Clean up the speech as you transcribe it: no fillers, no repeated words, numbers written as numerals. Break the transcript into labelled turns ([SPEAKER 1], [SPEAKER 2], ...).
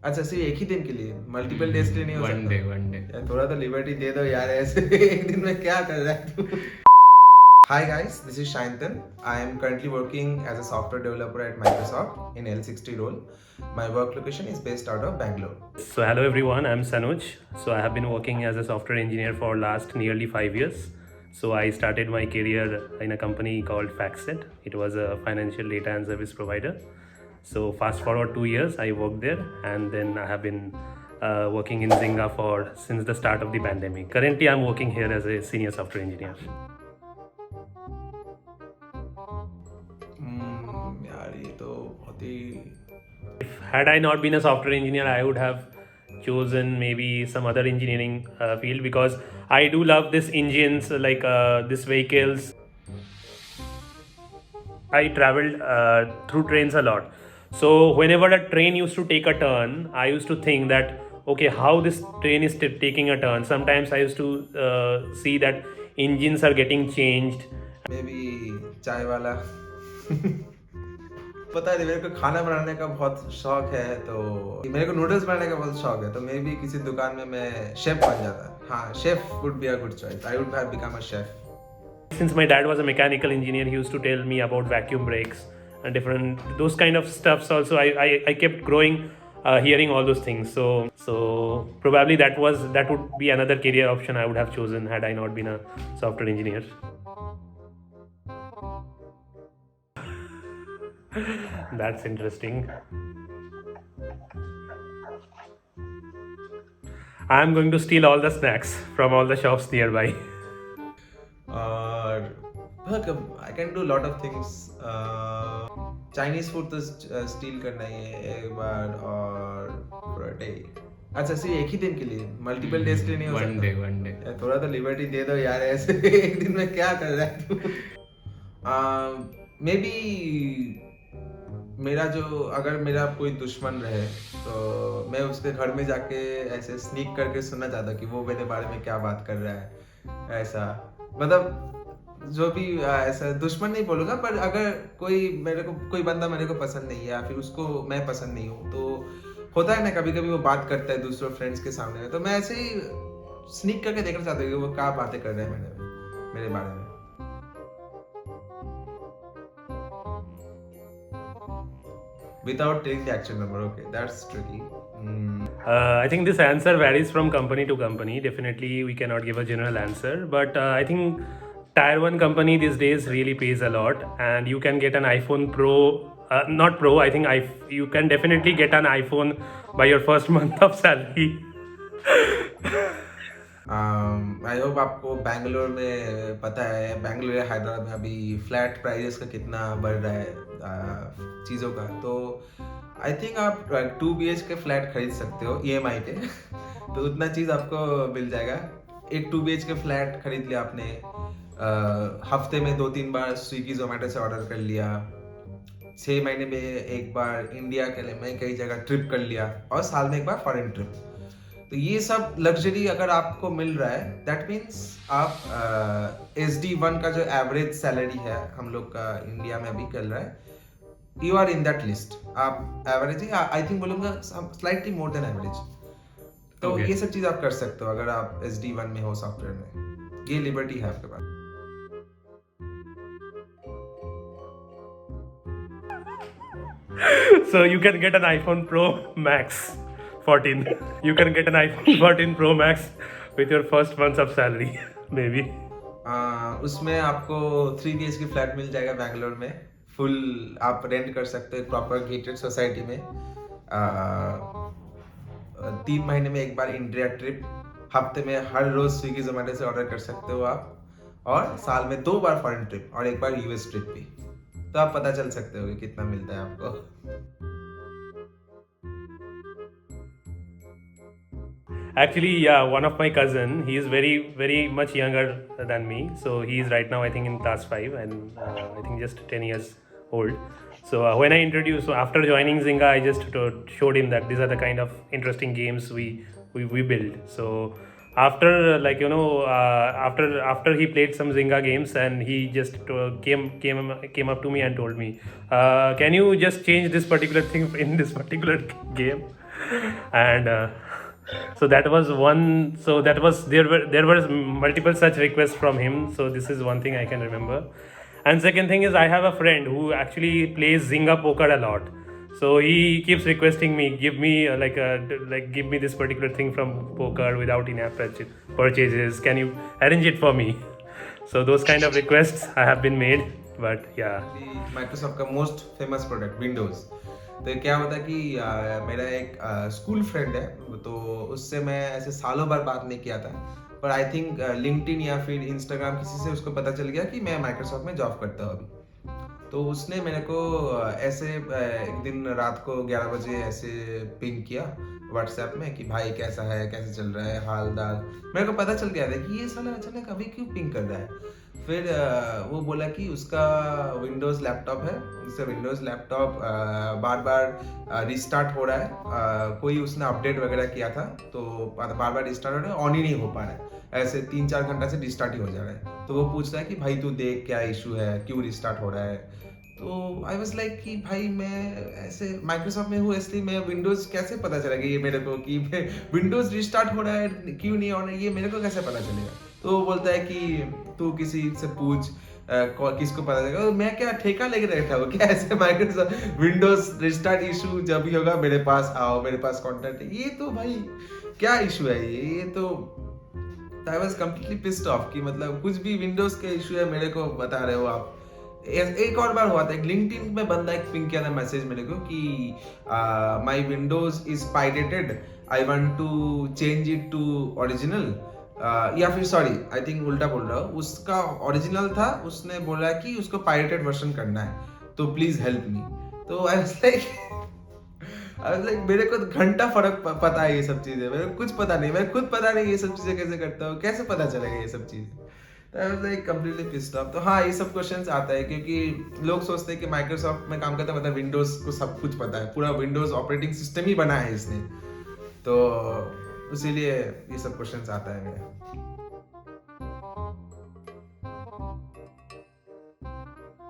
[SPEAKER 1] अच्छा सिर्फ एक ही दिन के लिए, मल्टीपल डेज के लिए नहीं हो सकता?
[SPEAKER 2] वन डे
[SPEAKER 1] यार थोड़ा तो लिबर्टी दे दो यार, ऐसे एक दिन में क्या कर रहा है तू? Hi guys, this is Shayantan. I am currently working as a software developer at Microsoft in L60 role. My work location is based out of Bangalore.
[SPEAKER 2] So hello everyone, I'm Sanuj. So I have been working as a software engineer for last nearly 5 years. So I started my career in a company called FactSet. It was a financial data and service provider. So fast forward 2 years, I worked there, and then I have been working in Zynga for since the start of the pandemic. Currently, I'm working here as a senior software engineer.
[SPEAKER 1] यार ये तो बहुत ही
[SPEAKER 2] Had I not been a software engineer, I would have chosen maybe some other engineering field, because I do love this engines, like this vehicles. I traveled through trains a lot. So whenever a train used to take a turn, I used to think that, okay, how this train is taking a turn. Sometimes I used to see that engines are getting changed.
[SPEAKER 1] May be चाय वाला। पता नहीं, मेरे को खाना बनाने का बहुत शौक है, तो मेरे को नूडल्स बनाने का बहुत शौक है, तो मे बी किसी दुकान में मैं शेफ बन जाता। हाँ, chef would be a good choice. I would have become a chef.
[SPEAKER 2] Since my dad was a mechanical engineer, he used to tell me about vacuum brakes and different those kind of stuffs. Also, I kept growing, hearing all those things. So probably that would be another career option I would have chosen had I not been a software engineer. That's interesting. I'm going to steal all the snacks from all the shops nearby.
[SPEAKER 1] और I can do lot of things. Chinese food तो steel करना ही है एक बार, और पूरा day. अच्छा सिर्फ एक ही दिन के लिए, मल्टीपल डेज के लिए नहीं हो सकता?
[SPEAKER 2] वन डे
[SPEAKER 1] यार थोड़ा तो लिबर्टी दे दो यार, ऐसे एक दिन में क्या कर रहा है तू? मे बी मेरा जो, अगर मेरा कोई दुश्मन रहे तो मैं उसके घर में जाके ऐसे स्नीक करके सुनना चाहता कि वो मेरे बारे में क्या बात कर रहा है, ऐसा। मतलब जो भी ऐसा दुश्मन नहीं बोलूंगा, पर अगर कोई बंदा मेरे को पसंद नहीं है या फिर उसको मैं पसंद नहीं हूँ, तो होता है ना कभी कभी वो बात करता है दूसरे फ्रेंड्स के सामने, तो मैं ऐसे ही स्नीक करके देखना चाहता हूँ कि वो क्या बातें कर रहे हैं मेरे बारे में। Without taking the actual number, okay, that's tricky.
[SPEAKER 2] I think this answer varies from company to company. Definitely, we cannot give a general answer, but I think Tier 1 company these days really pays a lot, and you can get an iPhone Pro. Not Pro, I think you can definitely get an iPhone by your first month of salary.
[SPEAKER 1] I hope आपको बैंगलोर में पता है, बैंगलोर या हैदराबाद में अभी flat prices का कितना बढ़ रहा है चीज़ों का। तो आई थिंक आप 2 BH के फ्लैट खरीद सकते हो EMI पे। तो उतना चीज़ आपको मिल जाएगा। एक 2 BH के फ्लैट खरीद लिया आपने, हफ्ते में 2-3 बार स्विगी जोमेटो से ऑर्डर कर लिया, 6 महीने में एक बार इंडिया के लिए मैं कई जगह ट्रिप कर लिया, और साल में एक बार फॉरेन ट्रिप। तो ये सब लग्जरी अगर आपको मिल रहा है, दैट मीन्स आप SD1 का जो एवरेज सैलरी है हम लोग का इंडिया में अभी चल रहा है, you are in that list. आप एवरेज ही, आई थिंक बोलूँगा स्लाइटली मोर देन एवरेज। तो ये सब चीज़ आप कर सकते हो अगर आप SD1 में हो सॉफ्टवेयर में। ये लिबर्टी है आपके पास।
[SPEAKER 2] So you can get an iPhone Pro Max 14. You can get an iPhone 14 Pro Max with your first month of salary, maybe.
[SPEAKER 1] उसमें आपको 3 BH की फ्लैट मिल जाएगा बैंगलोर में, फुल आप रेंट कर सकते हो प्रॉपर गेटेड सोसाइटी में। 3 महीने में एक बार इंडिया ट्रिप, हफ्ते में हर रोज स्विगी जोमेटो से ऑर्डर कर सकते हो आप, और साल में 2 बार फॉरेन ट्रिप और एक बार US ट्रिप भी। तो आप पता चल सकते हो कि कितना मिलता है आपको।
[SPEAKER 2] Actually, yeah, one of my cousin, he is very, very much younger than me. So he is right now, I think, in class 5, and I think just 10 years old. So when I introduced, so after joining Zynga, I just showed him that these are the kind of interesting games we build. So after after he played some Zynga games, and he just came up to me and told me, can you just change this particular thing in this particular game? and so that was one. So that was there were multiple such requests from him. So this is one thing I can remember. And second thing is I have a friend who actually plays Zynga poker a lot. So he keeps requesting me, give me give me this particular thing from poker without in-app purchases. Can you arrange it for me? So those kind of requests I have been made, but yeah.
[SPEAKER 1] Microsoft का most famous product Windows. तो क्या होता है कि मेरा एक school friend है, तो उससे मैं ऐसे सालों बार बात नहीं किया था, पर आई थिंक लिंक्डइन या फिर इंस्टाग्राम किसी से उसको पता चल गया कि मैं माइक्रोसॉफ्ट में जॉब करता हूँ अभी। तो उसने मेरे को ऐसे एक दिन रात को 11 बजे ऐसे पिंग किया व्हाट्सएप में कि भाई कैसा है, कैसे चल रहा है, हाल दाल। मेरे को पता चल गया था कि ये साला अचानक अभी क्यों पिंग कर रहा है। फिर वो बोला कि उसका विंडोज़ लैपटॉप है, उससे विंडोज़ लैपटॉप बार बार रिस्टार्ट हो रहा है, कोई उसने अपडेट वगैरह किया था तो बार बार रिस्टार्ट हो रहा है, ऑन ही नहीं हो पा रहा है, ऐसे 3-4 घंटा से रिस्टार्ट ही हो जा रहा है। तो वो पूछ रहा है कि भाई तू देख क्या इशू है, क्यों रिस्टार्ट हो रहा है। तो आई वाज लाइक कि भाई मैं ऐसे माइक्रोसॉफ्ट में हूँ, इसलिए मैं विंडोज़ कैसे पता चलेगा ये मेरे को कि विंडोज़ रिस्टार्ट हो रहा है, क्यों नहीं हो रहा है, ये मेरे को कैसे पता चलेगा। तो वो बोलता है कि तू किसी से पूछ, किसको पता चलेगा। तो मैं क्या ठेका लेके बैठा हूँ क्या ऐसे माइक्रोसॉफ्ट विंडोज रिस्टार्ट इशू जब भी होगा मेरे पास आओ, मेरे पास कॉन्टैक्ट है। ये तो भाई क्या इशू है ये तो I was completely pissed off कि मतलब कुछ भी विंडोज के इशू है मेरे को बता रहे हो आप। एक और बार हुआ था, एक लिंक्डइन में बंदा एक पिंग किया था मैसेज मेरे को कि my Windows is pirated, I want to change it to original, या फिर सॉरी आई थिंक उल्टा बोल रहा हूँ, उसका ओरिजिनल था, उसने बोला कि उसको पायरेटेड वर्जन करना है तो प्लीज हेल्प मी। तो आई वाज लाइक मेरे को घंटा फर्क पता है ये सब चीजें, मेरे को कुछ पता नहीं, मैं खुद पता नहीं ये सब चीजें कैसे करता हूँ, कैसे पता चलेगा ये सब चीजें। तो I was like completely pissed off. तो हाँ ये सब क्वेश्चंस आता है क्योंकि लोग सोचते हैं कि माइक्रोसॉफ्ट में काम करता है मतलब विंडोज को सब कुछ पता है, पूरा विंडोज ऑपरेटिंग सिस्टम ही बना है इसने, तो इसीलिए ये सब क्वेश्चंस आता है मेरा।